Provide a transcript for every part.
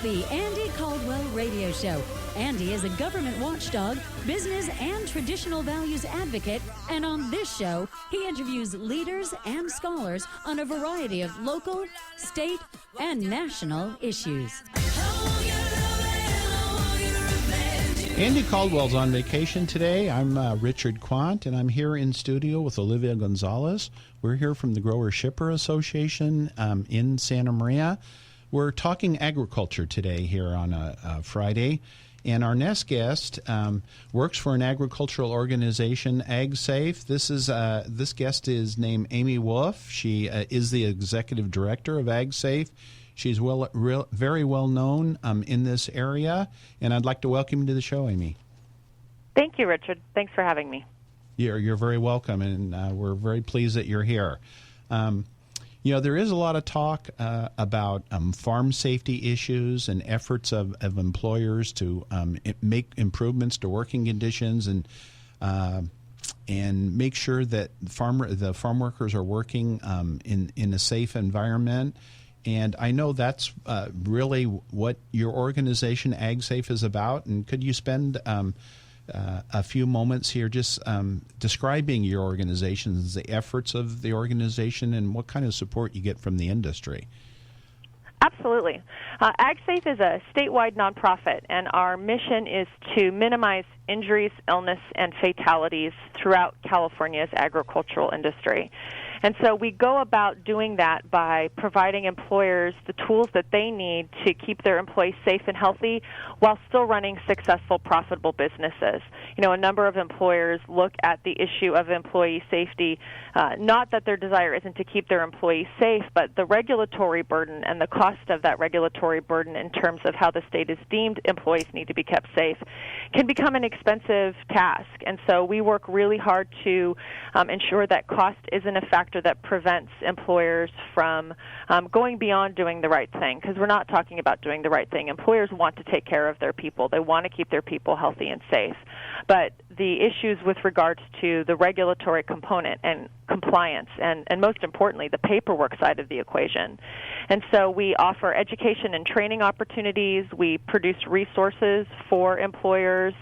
the Andy Caldwell Radio Show. Andy is a government watchdog, business and traditional values advocate, and on this show, he interviews leaders and scholars on a variety of local, state, and national issues. Andy Caldwell's on vacation today. I'm Richard Quandt, and I'm here in studio with Olivia Gonzales. We're here from the Grower Shipper Association in Santa Maria. We're talking agriculture today here on a Friday. And our next guest works for an agricultural organization, AgSafe. This guest is named Amy Wolfe. She is the executive director of AgSafe. She's very well known in this area, and I'd like to welcome you to the show, Amy. Thank you, Richard. Thanks for having me. You're very welcome, and we're very pleased that you're here. There is a lot of talk about farm safety issues and efforts of employers to make improvements to working conditions and make sure that the farm workers are working in a safe environment. And I know that's really what your organization, AgSafe, is about. And could you spend a few moments here just describing your organization, the efforts of the organization, and what kind of support you get from the industry? Absolutely. AgSafe is a statewide nonprofit, and our mission is to minimize injuries, illness, and fatalities throughout California's agricultural industry. And so we go about doing that by providing employers the tools that they need to keep their employees safe and healthy while still running successful, profitable businesses. A number of employers look at the issue of employee safety, not that their desire isn't to keep their employees safe, but the regulatory burden and the cost of that regulatory burden in terms of how the state is deemed employees need to be kept safe can become an expensive task. And so we work really hard to ensure that cost isn't a factor that prevents employers from going beyond doing the right thing, because we're not talking about doing the right thing. Employers want to take care of their people. They want to keep their people healthy and safe. But the issues with regards to the regulatory component and compliance and most importantly, the paperwork side of the equation. And so we offer education and training opportunities. We produce resources for employers,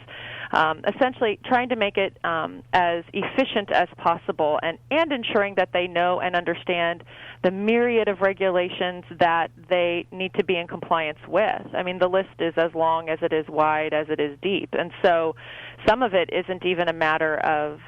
essentially trying to make it as efficient as possible and ensuring that they know and understand the myriad of regulations that they need to be in compliance with. I mean, the list is as long as it is wide as it is deep. And so some of it isn't even a matter of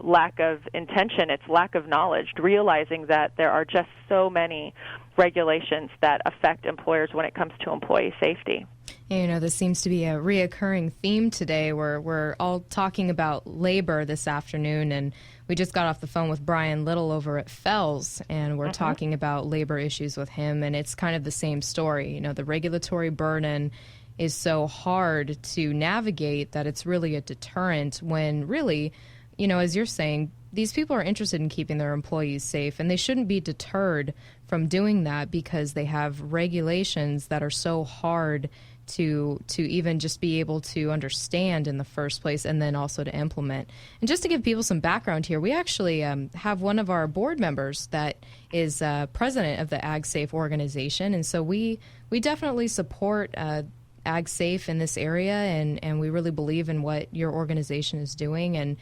lack of intention. It's lack of knowledge, realizing that there are just so many regulations that affect employers when it comes to employee safety. This seems to be a reoccurring theme today where we're all talking about labor this afternoon, and we just got off the phone with Bryan Little over at Fells, and we're talking about labor issues with him, and it's kind of the same story. The regulatory burden is so hard to navigate that it's really a deterrent when really, as you're saying, these people are interested in keeping their employees safe, and they shouldn't be deterred from doing that because they have regulations that are so hard to even just be able to understand in the first place and then also to implement. And just to give people some background here, we actually have one of our board members that is president of the AgSafe organization, and so we definitely support AgSafe in this area, and we really believe in what your organization is doing. And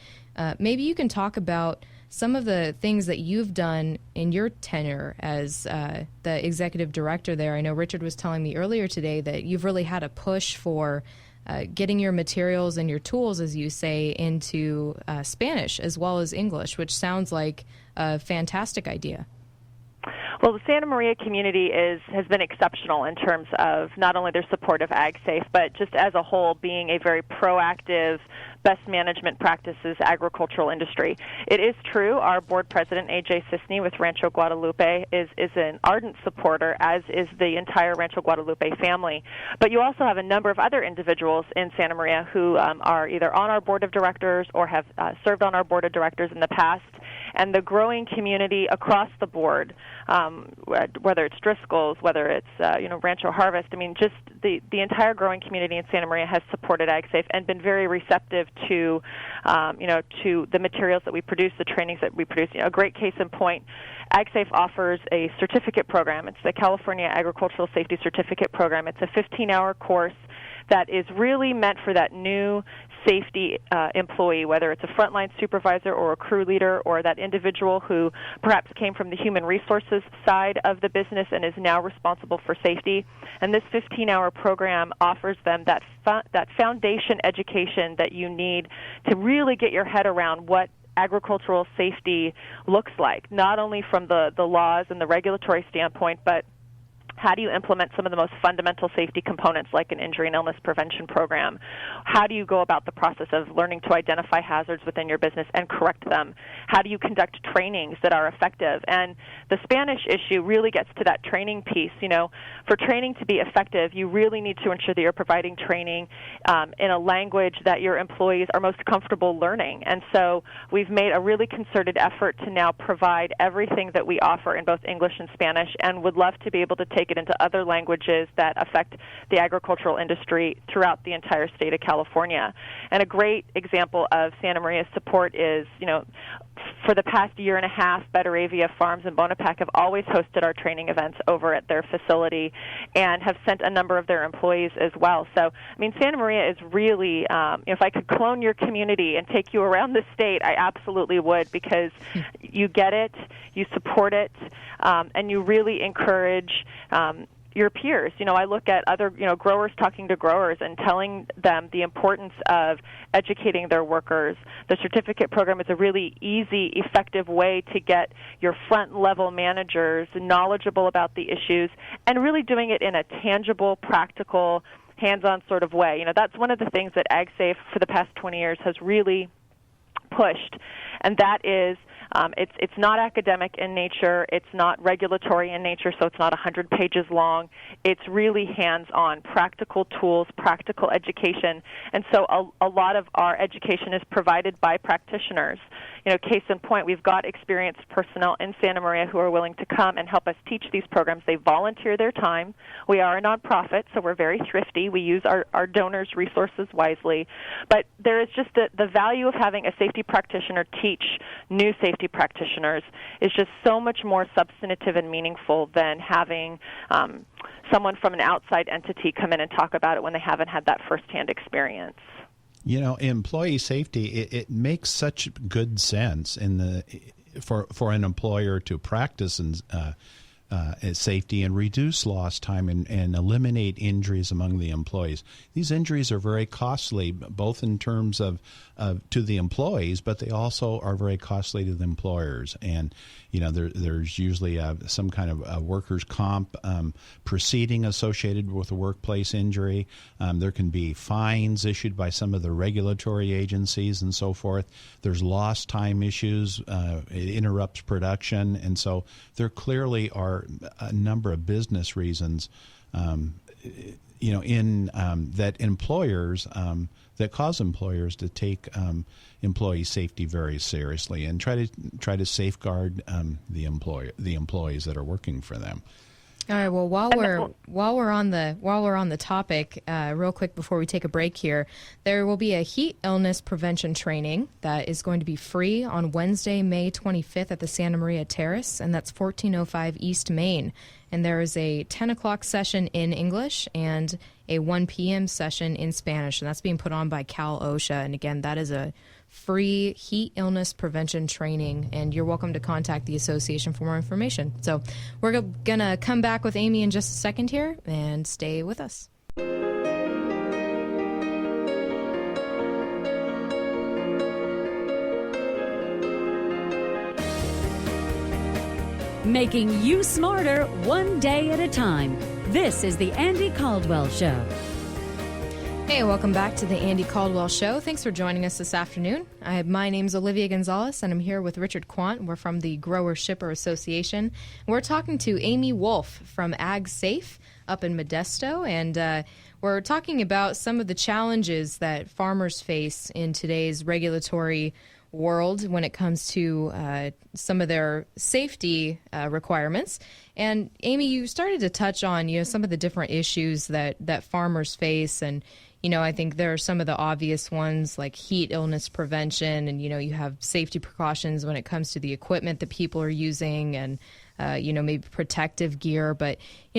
maybe you can talk about some of the things that you've done in your tenure as the executive director there. I know Richard was telling me earlier today that you've really had a push for getting your materials and your tools, as you say, into Spanish as well as English, which sounds like a fantastic idea. Well, the Santa Maria community has been exceptional in terms of not only their support of AgSafe, but just as a whole being a very proactive, best management practices agricultural industry. It is true, our board president, A.J. Cisney with Rancho Guadalupe, is an ardent supporter, as is the entire Rancho Guadalupe family. But you also have a number of other individuals in Santa Maria who are either on our board of directors or have served on our board of directors in the past. and the growing community across the board, whether it's Driscoll's, whether it's Rancho Harvest. I mean, just the entire growing community in Santa Maria has supported AgSafe and been very receptive to to the materials that we produce, the trainings that we produce. A great case in point, AgSafe offers a certificate program. It's the California Agricultural Safety Certificate Program. It's a 15-hour course that is really meant for that new safety employee, whether it's a frontline supervisor or a crew leader or that individual who perhaps came from the human resources side of the business and is now responsible for safety. And this 15-hour program offers them that foundation education that you need to really get your head around what agricultural safety looks like, not only from the laws and the regulatory standpoint, but how do you implement some of the most fundamental safety components like an injury and illness prevention program? How do you go about the process of learning to identify hazards within your business and correct them? How do you conduct trainings that are effective? And the Spanish issue really gets to that training piece. For training to be effective, you really need to ensure that you're providing training in a language that your employees are most comfortable learning. And so we've made a really concerted effort to now provide everything that we offer in both English and Spanish, and would love to be able to take it into other languages that affect the agricultural industry throughout the entire state of California. And a great example of Santa Maria's support is, for the past year and a half, Betaravia Farms and Bonapac have always hosted our training events over at their facility and have sent a number of their employees as well. So, Santa Maria is really, if I could clone your community and take you around the state, I absolutely would, because you get it, you support it, and you really encourage your peers. I look at other, growers talking to growers and telling them the importance of educating their workers. The certificate program is a really easy, effective way to get your front-level managers knowledgeable about the issues and really doing it in a tangible, practical, hands-on sort of way. That's one of the things that AgSafe for the past 20 years has really pushed, and that is it's not academic in nature, it's not regulatory in nature, so it's not 100 pages long. It's really hands-on, practical tools, practical education, and so a lot of our education is provided by practitioners. Case in point, we've got experienced personnel in Santa Maria who are willing to come and help us teach these programs. They volunteer their time. We are a nonprofit, so we're very thrifty. We use our donors' resources wisely. But there is just the value of having a safety practitioner teach new safety practitioners is just so much more substantive and meaningful than having someone from an outside entity come in and talk about it when they haven't had that firsthand experience. Employee safety, it makes such good sense for an employer to practice safety and reduce lost time and eliminate injuries among the employees. These injuries are very costly, both in terms of to the employees, but they also are very costly to the employers. And there's usually some kind of a workers' comp proceeding associated with a workplace injury. There can be fines issued by some of the regulatory agencies and so forth. There's lost time issues. It interrupts production. And so there clearly are a number of business reasons that employers that cause employers to take employee safety very seriously and try to safeguard the employees that are working for them. All right. Well, while we're on the topic, real quick before we take a break here, there will be a heat illness prevention training that is going to be free on Wednesday, May 25th at the Santa Maria Terrace, and that's 1405 East Main. And there is a 10 o'clock session in English and a 1 p.m. session in Spanish, and that's being put on by Cal OSHA. And again, that is a free heat illness prevention training, and you're welcome to contact the association for more information. So we're going to come back with Amy in just a second here, and stay with us. Making you smarter one day at a time. This is the Andy Caldwell Show. Hey, welcome back to the Andy Caldwell Show. Thanks for joining us this afternoon. My name's Olivia Gonzales, and I'm here with Richard Quandt. We're from the Grower Shipper Association. We're talking to Amy Wolfe from AgSafe up in Modesto, and we're talking about some of the challenges that farmers face in today's regulatory world when it comes to some of their safety requirements. And Amy, you started to touch on, some of the different issues that farmers face. And, I think there are some of the obvious ones like heat illness prevention. And, you have safety precautions when it comes to the equipment that people are using and, maybe protective gear. But,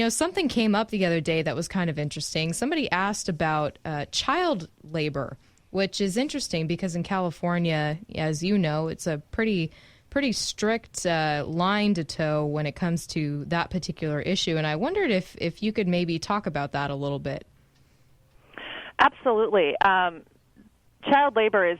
something came up the other day that was kind of interesting. Somebody asked about child labor, which is interesting because in California, as you know, it's a pretty strict line to toe when it comes to that particular issue. And I wondered if you could maybe talk about that a little bit. Absolutely. Child labor is,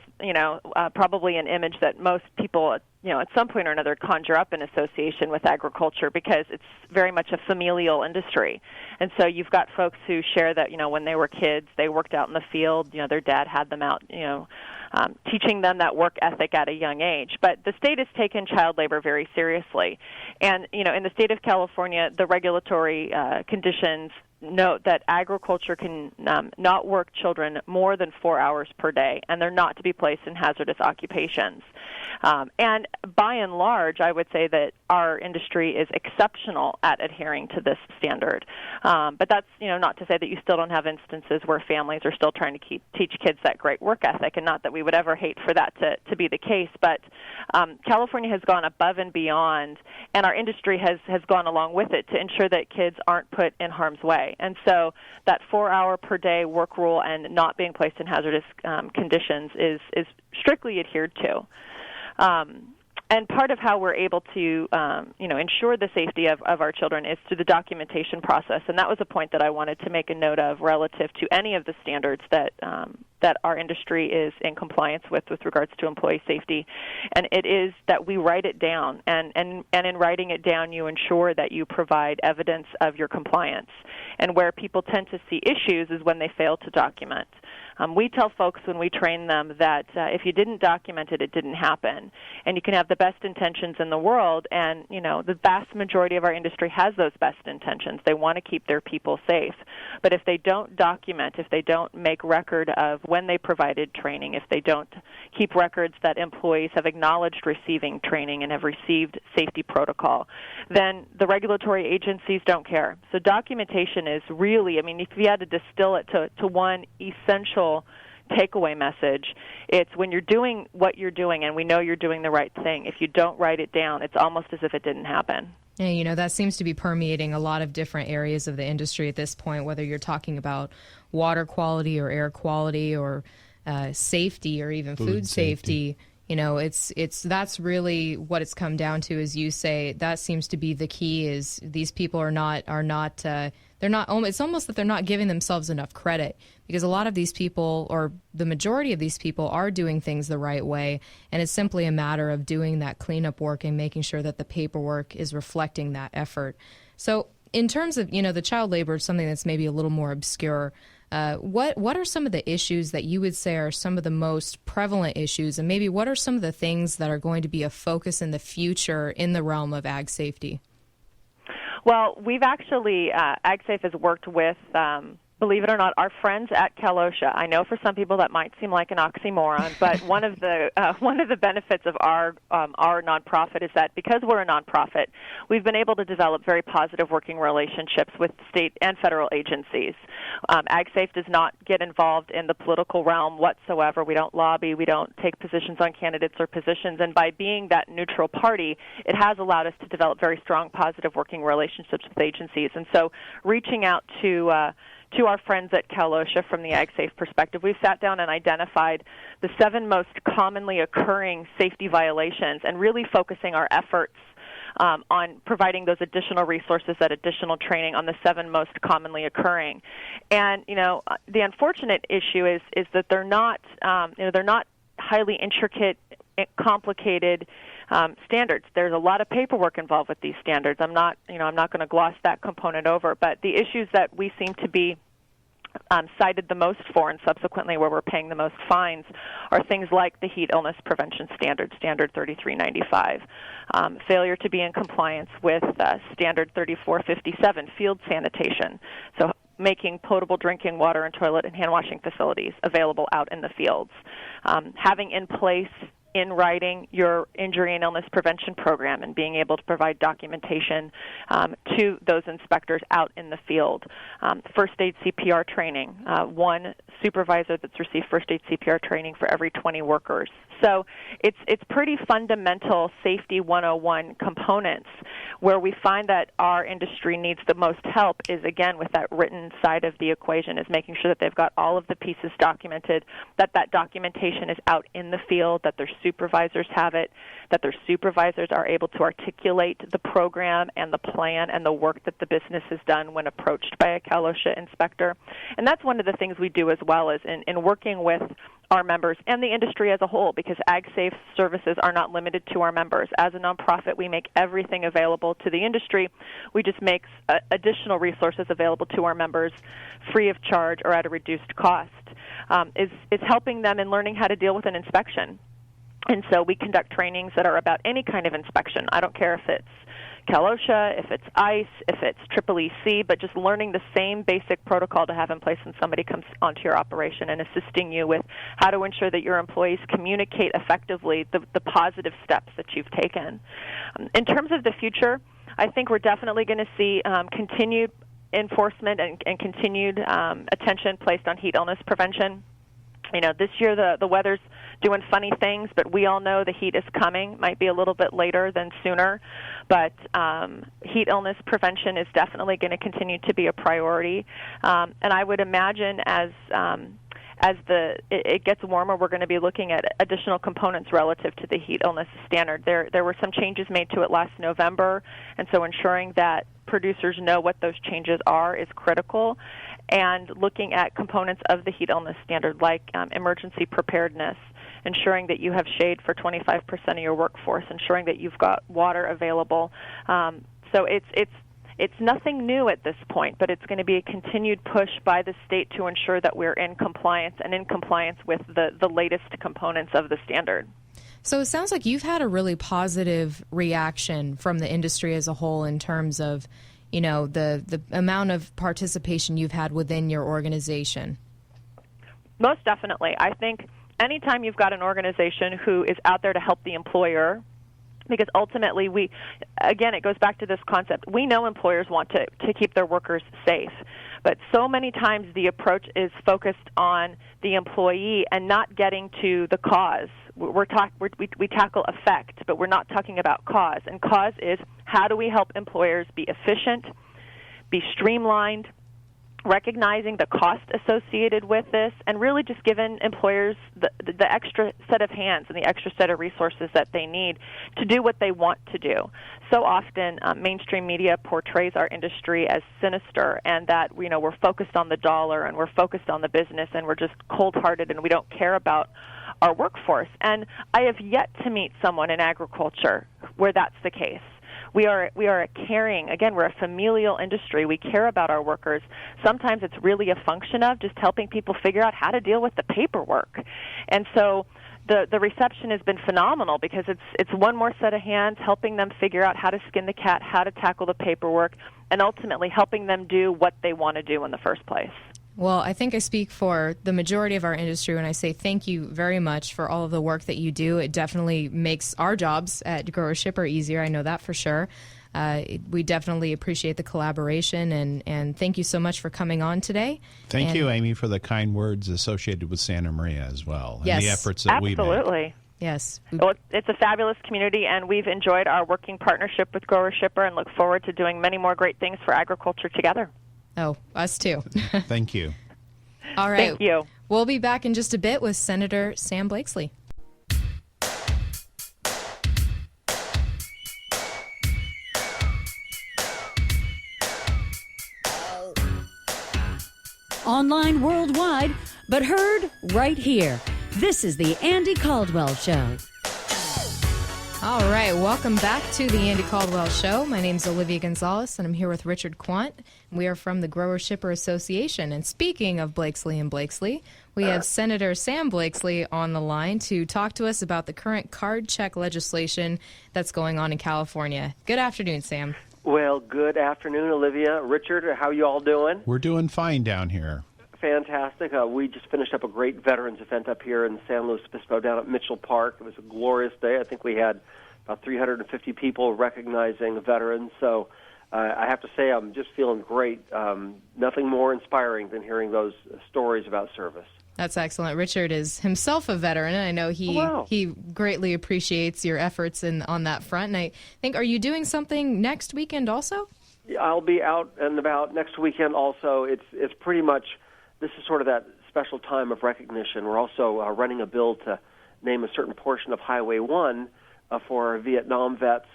probably an image that most people, at some point or another conjure up in association with agriculture because it's very much a familial industry. And so you've got folks who share that, when they were kids, they worked out in the field, their dad had them out, teaching them that work ethic at a young age. But the state has taken child labor very seriously. And, in the state of California, the regulatory conditions note that agriculture can not work children more than 4 hours per day, and they're not to be placed in hazardous occupations. And by and large, I would say that our industry is exceptional at adhering to this standard. But that's, not to say that you still don't have instances where families are still trying to teach kids that great work ethic, and not that we would ever hate for that to be the case. But California has gone above and beyond, and our industry has gone along with it to ensure that kids aren't put in harm's way. And so that 4 hour per day work rule and not being placed in hazardous conditions is strictly adhered to. And part of how we're able to, ensure the safety of our children is through the documentation process. And that was a point that I wanted to make a note of relative to any of the standards that our industry is in compliance with regards to employee safety. And it is that we write it down. And in writing it down, you ensure that you provide evidence of your compliance. And where people tend to see issues is when they fail to document. We tell folks when we train them that if you didn't document it, it didn't happen. And you can have the best intentions in the world, and, the vast majority of our industry has those best intentions. They want to keep their people safe. But if they don't document, if they don't make record of when they provided training, if they don't keep records that employees have acknowledged receiving training and have received safety protocol, then the regulatory agencies don't care. So documentation is really, if you had to distill it to one essential takeaway message, it's when you're doing what you're doing and we know you're doing the right thing, if you don't write it down, it's almost as if it didn't happen. Yeah, that seems to be permeating a lot of different areas of the industry at this point, whether you're talking about water quality or air quality or safety or even food safety. That's really what it's come down to, as you say. That seems to be the key. Is these people are not. It's almost that they're not giving themselves enough credit, because a lot of these people, or the majority of these people, are doing things the right way, and it's simply a matter of doing that cleanup work and making sure that the paperwork is reflecting that effort. So, in terms of the child labor, something that's maybe a little more obscure. What are some of the issues that you would say are some of the most prevalent issues, and maybe what are some of the things that are going to be a focus in the future in the realm of ag safety? Well, we've actually, AgSafe has worked with, believe it or not, our friends at Cal OSHA. I know for some people that might seem like an oxymoron, but one of the benefits of our nonprofit is that because we're a nonprofit, we've been able to develop very positive working relationships with state and federal agencies. AgSafe does not get involved in the political realm whatsoever. We don't lobby. We don't take positions on candidates or positions. And by being that neutral party, it has allowed us to develop very strong positive working relationships with agencies. And so reaching out to our friends at Cal OSHA from the AgSafe perspective, we've sat down and identified the 7 most commonly occurring safety violations and really focusing our efforts on providing those additional resources, that additional training on the 7 most commonly occurring. And, the unfortunate issue is that they're not highly intricate, complicated standards. There's a lot of paperwork involved with these standards. I'm not going to gloss that component over, but the issues that we seem to be cited the most for, and subsequently where we're paying the most fines, are things like the heat illness prevention standard, Standard 3395, failure to be in compliance with Standard 3457, field sanitation, so making potable drinking water and toilet and hand washing facilities available out in the fields, having in place in writing your injury and illness prevention program and being able to provide documentation to those inspectors out in the field. First aid CPR training, one supervisor that's received first aid CPR training for every 20 workers. So it's pretty fundamental safety 101 components. Where we find that our industry needs the most help is, again, with that written side of the equation, is making sure that they've got all of the pieces documented, that documentation is out in the field, that their supervisors have it, that their supervisors are able to articulate the program and the plan and the work that the business has done when approached by a Cal OSHA inspector. And that's one of the things we do as well, is in working with our members and the industry as a whole, because AgSafe services are not limited to our members. As a nonprofit, we make everything available to the industry. We just make additional resources available to our members free of charge or at a reduced cost. Is helping them in learning how to deal with an inspection. And so we conduct trainings that are about any kind of inspection. I don't care if it's Cal OSHA, if it's ICE, if it's EEC, but just learning the same basic protocol to have in place when somebody comes onto your operation and assisting you with how to ensure that your employees communicate effectively the positive steps that you've taken. In terms of the future, I think we're definitely going to see continued enforcement and continued attention placed on heat illness prevention. This year the weather's doing funny things, but we all know the heat is coming. Might be a little bit later than sooner, but heat illness prevention is definitely going to continue to be a priority. And I would imagine as it gets warmer, we're going to be looking at additional components relative to the heat illness standard. There were some changes made to it last November, and so ensuring that producers know what those changes are is critical. And looking at components of the heat illness standard, like emergency preparedness, ensuring that you have shade for 25% of your workforce, ensuring that you've got water available. So it's nothing new at this point, but it's going to be a continued push by the state to ensure that we're in compliance and in compliance with the latest components of the standard. So it sounds like you've had a really positive reaction from the industry as a whole in terms of, the amount of participation you've had within your organization. Most definitely. I think anytime you've got an organization who is out there to help the employer, because ultimately it goes back to this concept. We know employers want to keep their workers safe, but so many times the approach is focused on the employee and not getting to the cause. We tackle effect, but we're not talking about cause. And cause is, how do we help employers be efficient, be streamlined, recognizing the cost associated with this, and really just giving employers the extra set of hands and the extra set of resources that they need to do what they want to do. So often, mainstream media portrays our industry as sinister, and that we're focused on the dollar and we're focused on the business and we're just cold-hearted and we don't care about our workforce. And I have yet to meet someone in agriculture where that's the case. We are a caring, again, we're a familial industry. We care about our workers. Sometimes it's really a function of just helping people figure out how to deal with the paperwork. And so the reception has been phenomenal, because it's one more set of hands helping them figure out how to skin the cat, how to tackle the paperwork, and ultimately helping them do what they want to do in the first place. Well, I think I speak for the majority of our industry when I say thank you very much for all of the work that you do. It definitely makes our jobs at Grower Shipper easier. I know that for sure. We definitely appreciate the collaboration, and thank you so much for coming on today. Thank you, Amy, for the kind words associated with Santa Maria as well, and the efforts that we make. Absolutely. Yes. Well, it's a fabulous community, and we've enjoyed our working partnership with Grower Shipper and look forward to doing many more great things for agriculture together. Oh, us too. Thank you. All right. Thank you. We'll be back in just a bit with Senator Sam Blakeslee. Online worldwide, but heard right here. This is the Andy Caldwell Show. All right, welcome back to the Andy Caldwell Show. My name's Olivia Gonzales, and I'm here with Richard Quandt. We are from the Grower Shipper Association. And speaking of Blakeslee and Blakeslee, we have Senator Sam Blakeslee on the line to talk to us about the current card check legislation that's going on in California. Good afternoon, Sam. Well, good afternoon, Olivia. Richard, how you all doing? We're doing fine down here. fantastic. We just finished up a great veterans event up here in San Luis Obispo down at Mitchell Park. It was a glorious day. I think we had about 350 people recognizing veterans. So I have to say I'm just feeling great. Nothing more inspiring than hearing those stories about service. That's excellent. Richard is himself a veteran, and I know he greatly appreciates your efforts on that front. And I think, are you doing something next weekend also? I'll be out and about next weekend also. It's pretty much, this is sort of that special time of recognition. We're also running a bill to name a certain portion of Highway 1 for our Vietnam vets,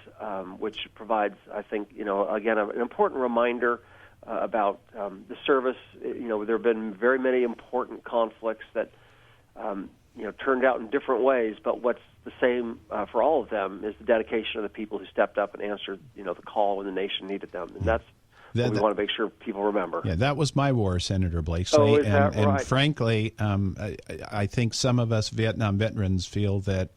which provides, I think, again, an important reminder about the service. There have been very many important conflicts that, turned out in different ways, but what's the same for all of them is the dedication of the people who stepped up and answered, the call when the nation needed them. And that's what we want to make sure people remember. Yeah, that was my war, Senator Blakeslee. Oh, is that right? And frankly, I think some of us Vietnam veterans feel that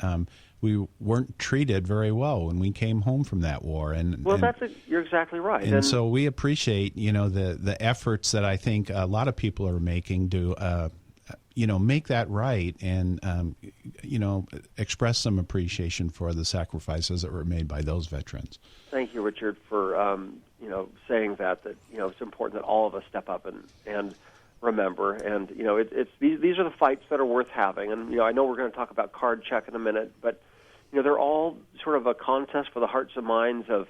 we weren't treated very well when we came home from that war. You're exactly right. And so we appreciate, the efforts that I think a lot of people are making to, make that right and, express some appreciation for the sacrifices that were made by those veterans. Thank you, Richard, for, saying that it's important that all of us step up and remember. And, these are the fights that are worth having. And, I know we're going to talk about card check in a minute, but, they're all sort of a contest for the hearts and minds of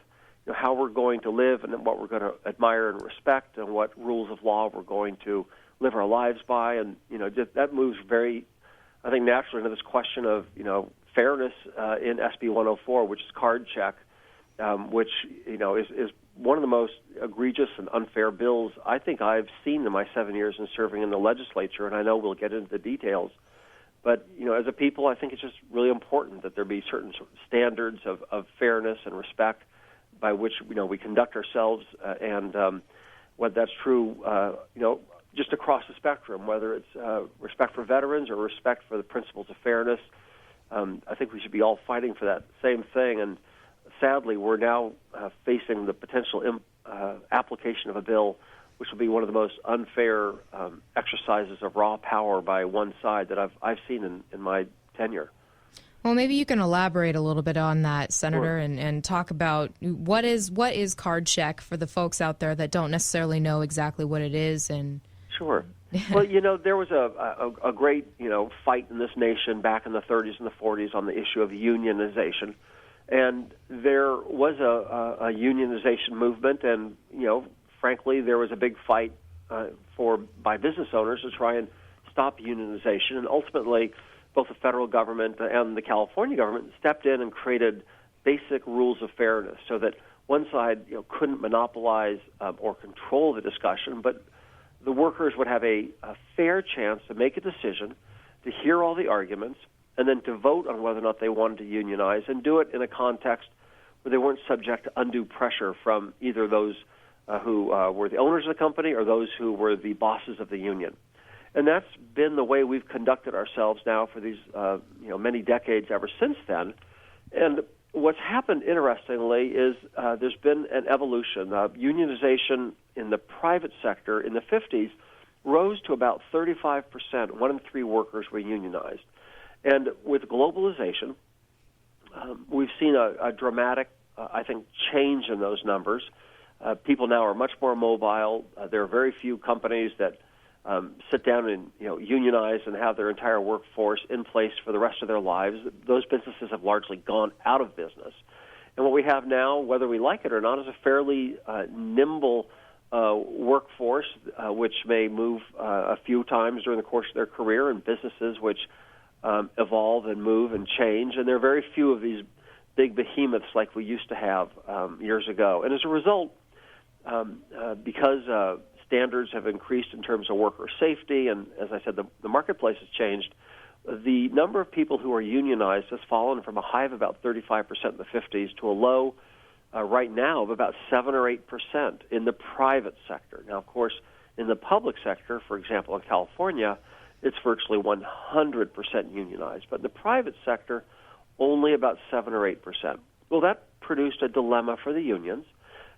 how we're going to live and what we're going to admire and respect and what rules of law we're going to live our lives by. And, just, that moves very, I think, naturally into this question of, fairness in SB 104, which is card check, which, is one of the most egregious and unfair bills I think I've seen in my 7 years in serving in the legislature, and I know we'll get into the details. But, as a people, I think it's just really important that there be certain standards of fairness and respect by which, we conduct ourselves, and whether that's true, just across the spectrum, whether it's respect for veterans or respect for the principles of fairness. I think we should be all fighting for that same thing. And sadly, we're now facing the potential application of a bill which will be one of the most unfair exercises of raw power by one side that I've seen in my tenure. Well, maybe you can elaborate a little bit on that, Senator, Sure. and talk about what is card check for the folks out there that don't necessarily know exactly what it is. And Sure. Well, there was a great, fight in this nation back in the 30s and the 40s on the issue of unionization. And there was a unionization movement, and, frankly, there was a big fight by business owners to try and stop unionization. And ultimately, both the federal government and the California government stepped in and created basic rules of fairness so that one side couldn't monopolize or control the discussion, but the workers would have a fair chance to make a decision, to hear all the arguments, and then to vote on whether or not they wanted to unionize, and do it in a context where they weren't subject to undue pressure from either those who were the owners of the company or those who were the bosses of the union. And that's been the way we've conducted ourselves now for these many decades ever since then. And what's happened, interestingly, is there's been an evolution. Unionization in the private sector in the 50s rose to about 35%. 1 in 3 workers were unionized. And with globalization, we've seen a dramatic, I think, change in those numbers. People now are much more mobile. There are very few companies that sit down and unionize and have their entire workforce in place for the rest of their lives. Those businesses have largely gone out of business. And what we have now, whether we like it or not, is a fairly nimble workforce, which may move a few times during the course of their career, and businesses which evolve and move and change. And there are very few of these big behemoths like we used to have years ago. And as a result, because standards have increased in terms of worker safety, and as I said, the marketplace has changed, the number of people who are unionized has fallen from a high of about 35% in the 50s to a low right now of about 7 or 8% in the private sector. Now, of course, in the public sector, for example, in California, it's virtually 100% unionized. But in the private sector, only about 7 or 8%. Well, that produced a dilemma for the unions.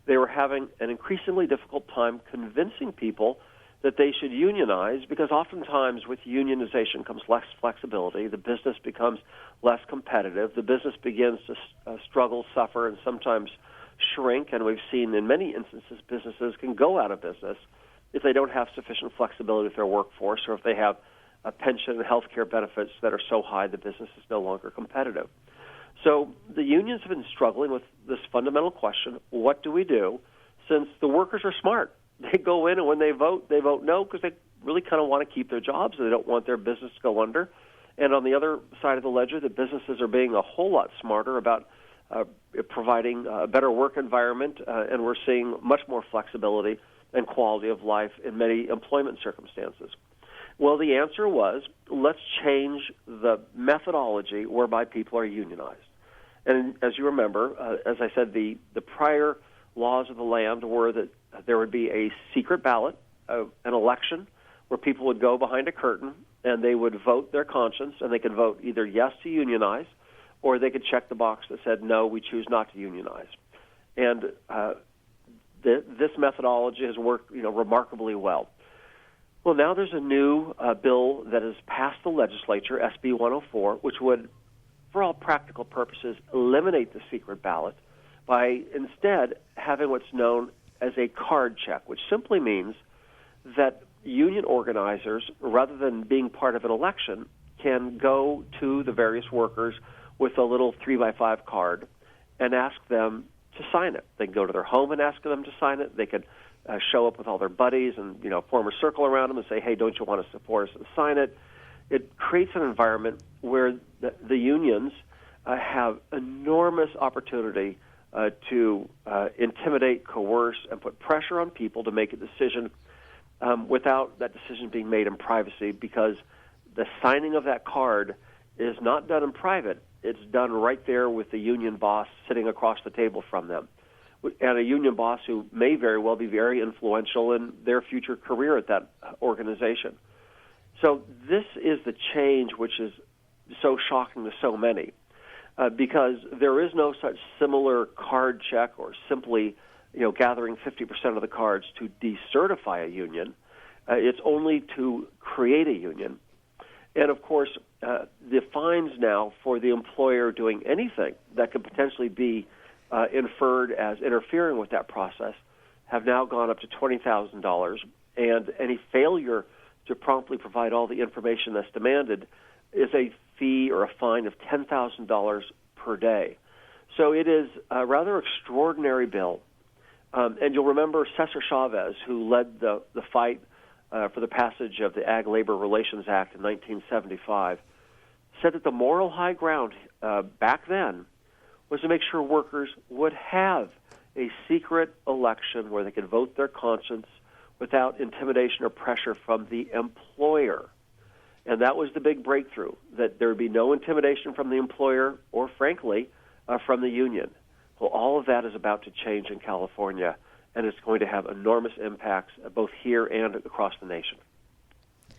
They were having an increasingly difficult time convincing people that they should unionize, because oftentimes with unionization comes less flexibility. The business becomes less competitive. The business begins to struggle, suffer, and sometimes shrink. And we've seen in many instances businesses can go out of business if they don't have sufficient flexibility with their workforce, or if they have a pension and health care benefits that are so high the business is no longer competitive. So the unions have been struggling with this fundamental question: what do we do? Since the workers are smart. They go in, and when they vote no, because they really kind of want to keep their jobs, and they don't want their business to go under. And on the other side of the ledger, the businesses are being a whole lot smarter about providing a better work environment, and we're seeing much more flexibility and quality of life in many employment circumstances. Well, the answer was, let's change the methodology whereby people are unionized. And as you remember, as I said, the prior laws of the land were that there would be a secret ballot, an election, where people would go behind a curtain and they would vote their conscience, and they could vote either yes to unionize, or they could check the box that said, no, we choose not to unionize. And this methodology has worked remarkably well. Well, now there's a new bill that has passed the legislature, SB 104, which would, for all practical purposes, eliminate the secret ballot by instead having what's known as a card check, which simply means that union organizers, rather than being part of an election, can go to the various workers with a little 3x5 card and ask them to sign it. They can go to their home and ask them to sign it. They could show up with all their buddies and form a circle around them and say, hey, don't you want to support us and sign it? It creates an environment where the unions have enormous opportunity to intimidate, coerce, and put pressure on people to make a decision without that decision being made in privacy, because the signing of that card is not done in private. It's done right there with the union boss sitting across the table from them, and a union boss who may very well be very influential in their future career at that organization. So this is the change which is so shocking to so many. Because there is no such similar card check or simply, gathering 50% of the cards to decertify a union. It's only to create a union. And, of course, the fines now for the employer doing anything that could potentially be inferred as interfering with that process have now gone up to $20,000. And any failure to promptly provide all the information that's demanded is a fee or a fine of $10,000 per day. So it is a rather extraordinary bill. And you'll remember Cesar Chavez, who led the fight for the passage of the Ag Labor Relations Act in 1975, said that the moral high ground back then was to make sure workers would have a secret election where they could vote their conscience without intimidation or pressure from the employer. And that was the big breakthrough, that there would be no intimidation from the employer or, frankly, from the union. Well, all of that is about to change in California, and it's going to have enormous impacts both here and across the nation.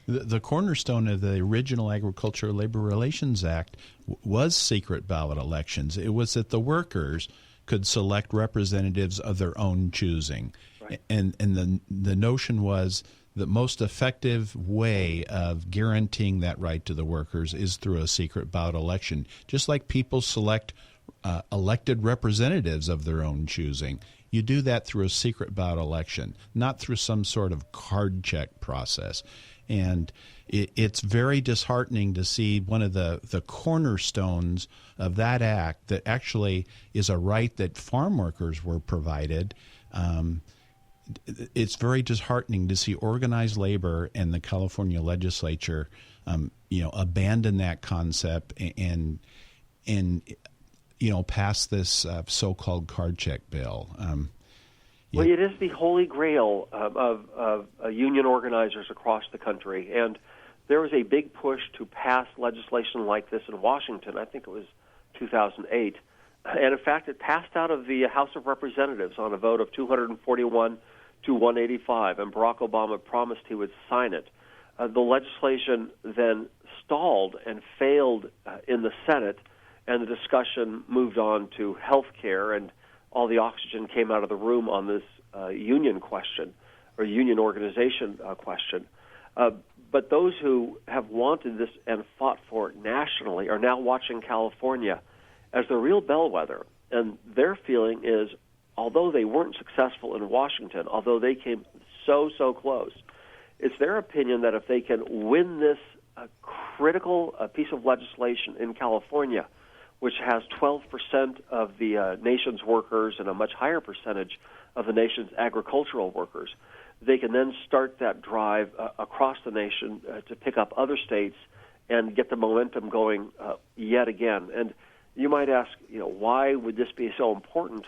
The cornerstone of the original Agricultural Labor Relations Act was secret ballot elections. It was that the workers could select representatives of their own choosing. Right. And the notion was the most effective way of guaranteeing that right to the workers is through a secret ballot election, just like people select elected representatives of their own choosing. You do that through a secret ballot election, not through some sort of card check process. And it's very disheartening to see one of the cornerstones of that act that actually is a right that farm workers were provided. It's very disheartening to see organized labor and the California legislature, abandon that concept and pass this so-called card check bill. Well, it is the holy grail of union organizers across the country, and there was a big push to pass legislation like this in Washington. I think it was 2008, and in fact, it passed out of the House of Representatives on a vote of 241 to 185, and Barack Obama promised he would sign it. The legislation then stalled and failed in the Senate, and the discussion moved on to health care, and all the oxygen came out of the room on this union question. or union organization question. But those who have wanted this and fought for it nationally are now watching California as the real bellwether. And their feeling is, although they weren't successful in Washington, although they came so close, it's their opinion that if they can win this critical piece of legislation in California, which has 12% of the nation's workers and a much higher percentage of the nation's agricultural workers, they can then start that drive across the nation to pick up other states and get the momentum going yet again. And you might ask, why would this be so important?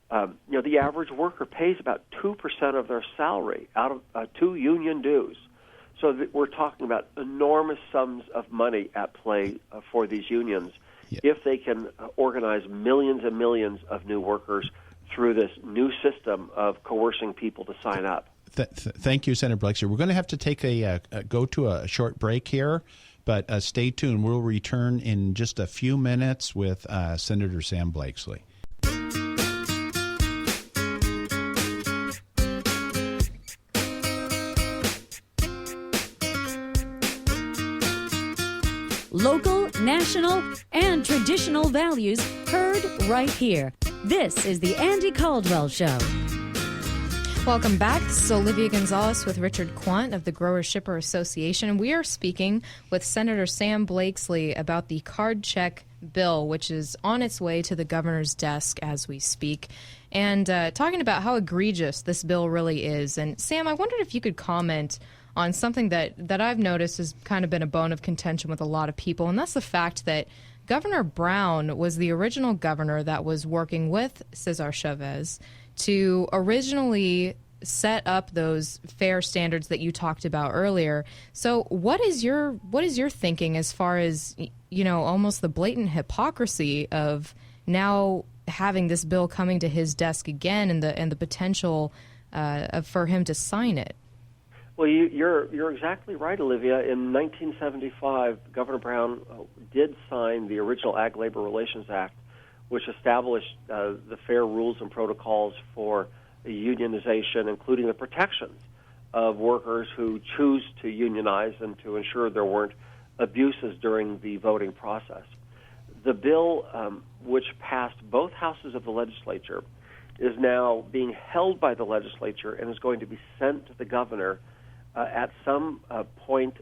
The average worker pays about 2% of their salary out of to union dues. So we're talking about enormous sums of money at play for these unions if they can organize millions and millions of new workers through this new system of coercing people to sign up. Thank you, Senator Blakeslee. We're going to have to take go to a short break here, but stay tuned. We'll return in just a few minutes with Senator Sam Blakeslee. Local, national, and traditional values heard right here. This is the Andy Caldwell Show. Welcome back. This is Olivia Gonzales with Richard Quandt of the Grower Shipper Association. We are speaking with Senator Sam Blakeslee about the card check bill, which is on its way to the governor's desk as we speak, and talking about how egregious this bill really is. And Sam, I wondered if you could comment on something that I've noticed has kind of been a bone of contention with a lot of people, and that's the fact that Governor Brown was the original governor that was working with Cesar Chavez to originally set up those fair standards that you talked about earlier. So what is your thinking as far as, almost the blatant hypocrisy of now having this bill coming to his desk again and the potential for him to sign it? Well, you're exactly right, Olivia. In 1975, Governor Brown did sign the original Ag Labor Relations Act, which established the fair rules and protocols for unionization, including the protections of workers who choose to unionize and to ensure there weren't abuses during the voting process. The bill, which passed both houses of the legislature, is now being held by the legislature and is going to be sent to the governor at some point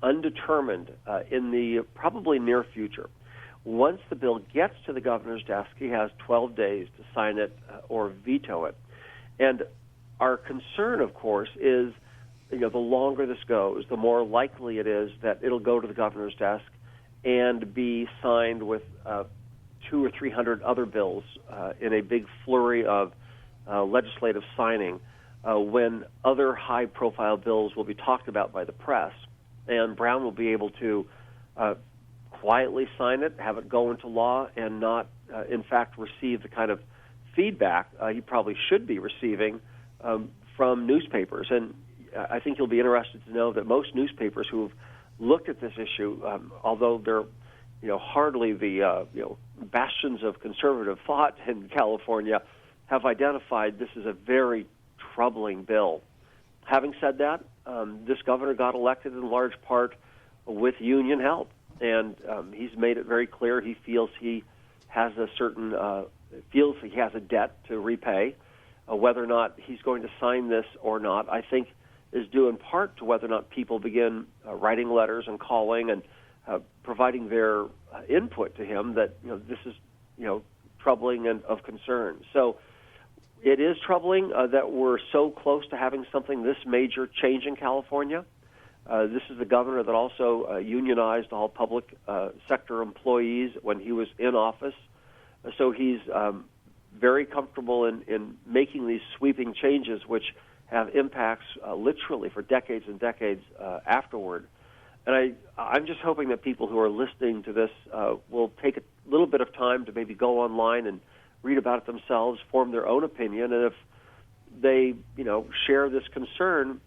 undetermined in the probably near future. Once the bill gets to the governor's desk, he has 12 days to sign it or veto it. And our concern, of course, is the longer this goes, the more likely it is that it'll go to the governor's desk and be signed with 200 or 300 other bills in a big flurry of legislative signing when other high-profile bills will be talked about by the press, and Brown will be able to quietly sign it, have it go into law, and not, in fact, receive the kind of feedback he probably should be receiving from newspapers. And I think you'll be interested to know that most newspapers who have looked at this issue, although they're hardly the bastions of conservative thought in California, have identified this as a very troubling bill. Having said that, this governor got elected in large part with union help, and he's made it very clear he feels he has a certain feels he has a debt to repay. Whether or not he's going to sign this or not, I think, is due in part to whether or not people begin writing letters and calling and providing their input to him that this is troubling and of concern. So it is troubling that we're so close to having something this major change in California. This is the governor that also unionized all public sector employees when he was in office. So he's very comfortable in making these sweeping changes, which have impacts literally for decades and decades afterward. And I'm just hoping that people who are listening to this will take a little bit of time to maybe go online and read about it themselves, form their own opinion, and if they, share this concern,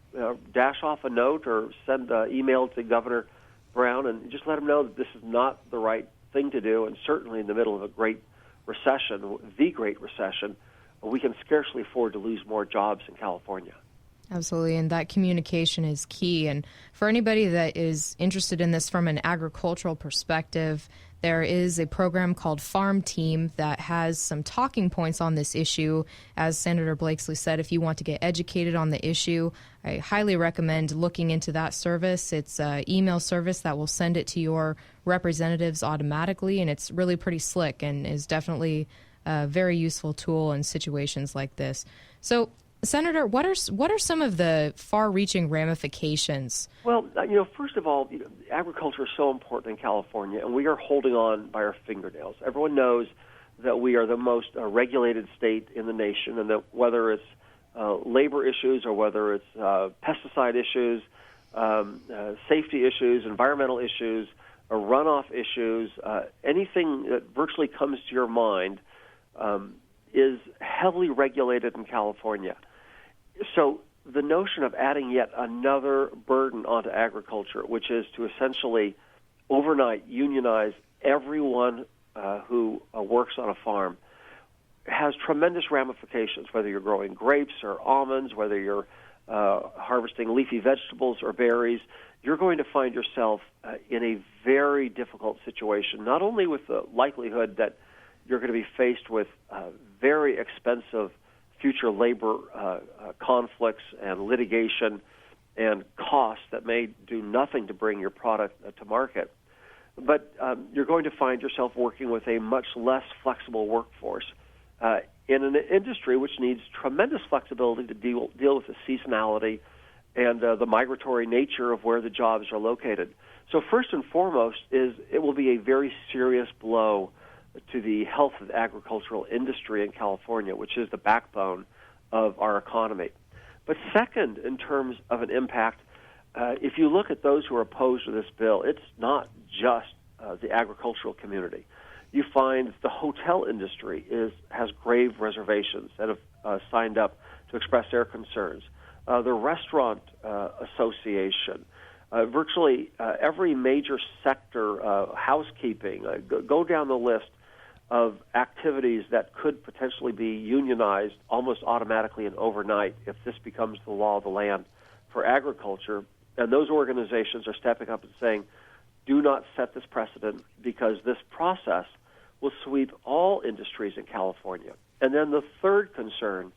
dash off a note or send an email to Governor Brown and just let him know that this is not the right thing to do, and certainly in the middle of a great recession, the Great Recession, we can scarcely afford to lose more jobs in California. Absolutely, and that communication is key. And for anybody that is interested in this from an agricultural perspective, there is a program called Farm Team that has some talking points on this issue. As Senator Blakeslee said, if you want to get educated on the issue, I highly recommend looking into that service. It's an email service that will send it to your representatives automatically, and it's really pretty slick and is definitely a very useful tool in situations like this. So, Senator, what are some of the far-reaching ramifications? Well, first of all, agriculture is so important in California, and we are holding on by our fingernails. Everyone knows that we are the most regulated state in the nation, and that whether it's labor issues or whether it's pesticide issues, safety issues, environmental issues, runoff issues, anything that virtually comes to your mind is heavily regulated in California. So the notion of adding yet another burden onto agriculture, which is to essentially overnight unionize everyone who works on a farm, has tremendous ramifications, whether you're growing grapes or almonds, whether you're harvesting leafy vegetables or berries. You're going to find yourself in a very difficult situation, not only with the likelihood that you're going to be faced with very expensive future labor conflicts and litigation and costs that may do nothing to bring your product to market, but you're going to find yourself working with a much less flexible workforce in an industry which needs tremendous flexibility to deal with the seasonality and the migratory nature of where the jobs are located. So first and foremost it will be a very serious blow to the health of the agricultural industry in California, which is the backbone of our economy. But second, in terms of an impact, if you look at those who are opposed to this bill, it's not just the agricultural community. You find the hotel industry has grave reservations that have signed up to express their concerns. The restaurant association, virtually every major sector, housekeeping, go down the list of activities that could potentially be unionized almost automatically and overnight if this becomes the law of the land for agriculture. And those organizations are stepping up and saying, do not set this precedent, because this process will sweep all industries in California. And then the third concern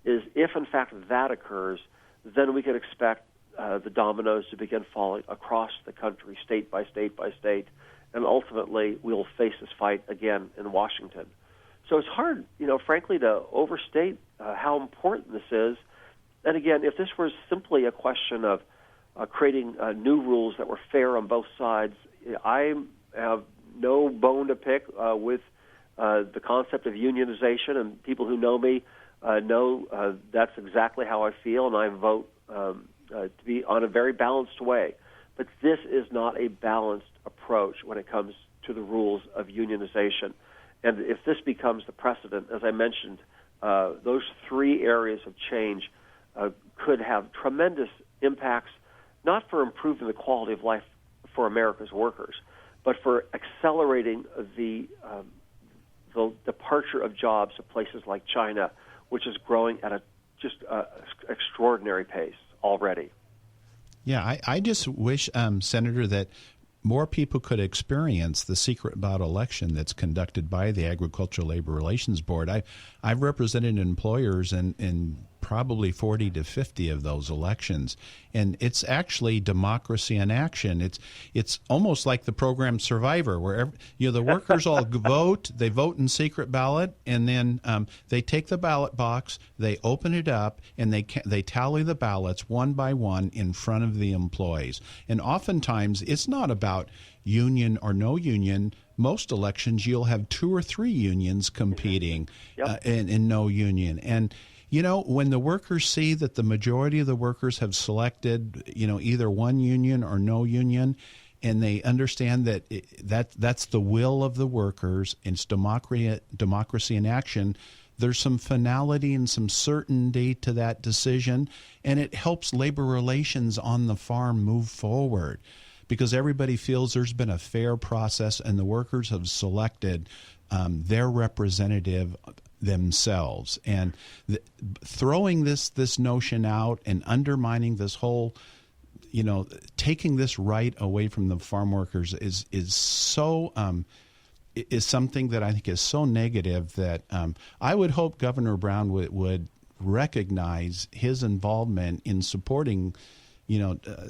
is if, in fact, that occurs, then we can expect the dominoes to begin falling across the country, state by state by state, and ultimately we'll face this fight again in Washington. So it's hard, frankly, to overstate how important this is. And again, if this was simply a question of creating new rules that were fair on both sides, I have no bone to pick with the concept of unionization, and people who know me know that's exactly how I feel, and I vote to be on a very balanced way. But this is not a balanced approach when it comes to the rules of unionization. And if this becomes the precedent, as I mentioned, those three areas of change could have tremendous impacts, not for improving the quality of life for America's workers, but for accelerating the departure of jobs to places like China, which is growing at a just extraordinary pace already. Yeah, I just wish, Senator, that more people could experience the secret ballot election that's conducted by the Agricultural Labor Relations Board. I've represented employers in probably 40 to 50 of those elections, and it's actually democracy in action. It's almost like the program Survivor, where the workers all vote. They vote in secret ballot, and then they take the ballot box, they open it up, and they tally the ballots one by one in front of the employees. And oftentimes, it's not about union or no union. Most elections, you'll have 2 or 3 unions competing in no union. And when the workers see that the majority of the workers have selected, either one union or no union, and they understand that that's the will of the workers, and it's democracy in action, there's some finality and some certainty to that decision, and it helps labor relations on the farm move forward, because everybody feels there's been a fair process and the workers have selected their representative themselves. And throwing this notion out and undermining this whole, taking this right away from the farm workers is so is something that I think is so negative that I would hope Governor Brown would recognize his involvement in supporting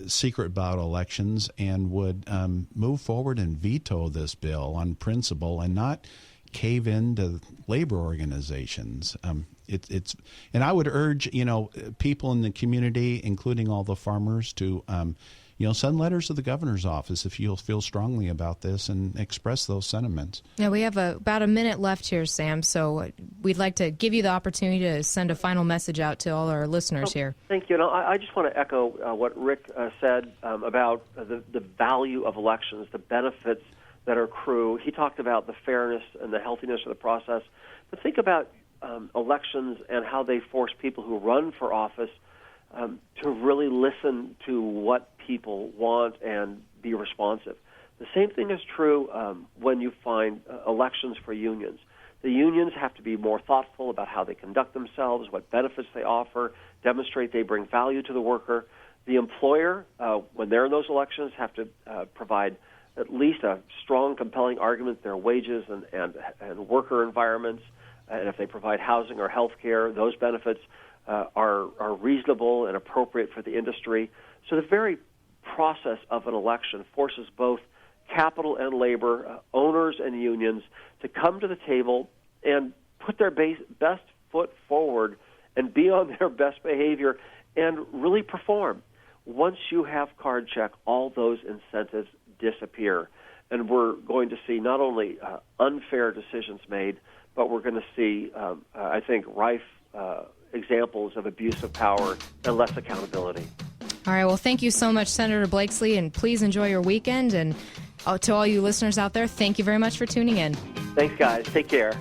secret ballot elections and would move forward and veto this bill on principle and not cave into labor organizations. And I would urge people in the community, including all the farmers, to send letters to the governor's office if you feel strongly about this and express those sentiments. Now, we have about a minute left here, Sam, so we'd like to give you the opportunity to send a final message out to all our listeners here. Thank you. I just want to echo what Rick said about the value of elections, the benefits that accrue. He talked about the fairness and the healthiness of the process. But think about elections and how they force people who run for office to really listen to what people want and be responsive. The same thing is true when you find elections for unions. The unions have to be more thoughtful about how they conduct themselves, what benefits they offer, demonstrate they bring value to the worker. The employer, when they're in those elections, have to provide at least a strong, compelling argument, their wages and worker environments, and if they provide housing or health care, those benefits are reasonable and appropriate for the industry. So the very process of an election forces both capital and labor, owners and unions, to come to the table and put their best foot forward and be on their best behavior and really perform. Once you have card check, all those incentives disappear. And we're going to see not only unfair decisions made, but we're going to see, I think, rife examples of abuse of power and less accountability. All right. Well, thank you so much, Senator Blakeslee, and please enjoy your weekend. And to all you listeners out there, thank you very much for tuning in. Thanks, guys. Take care.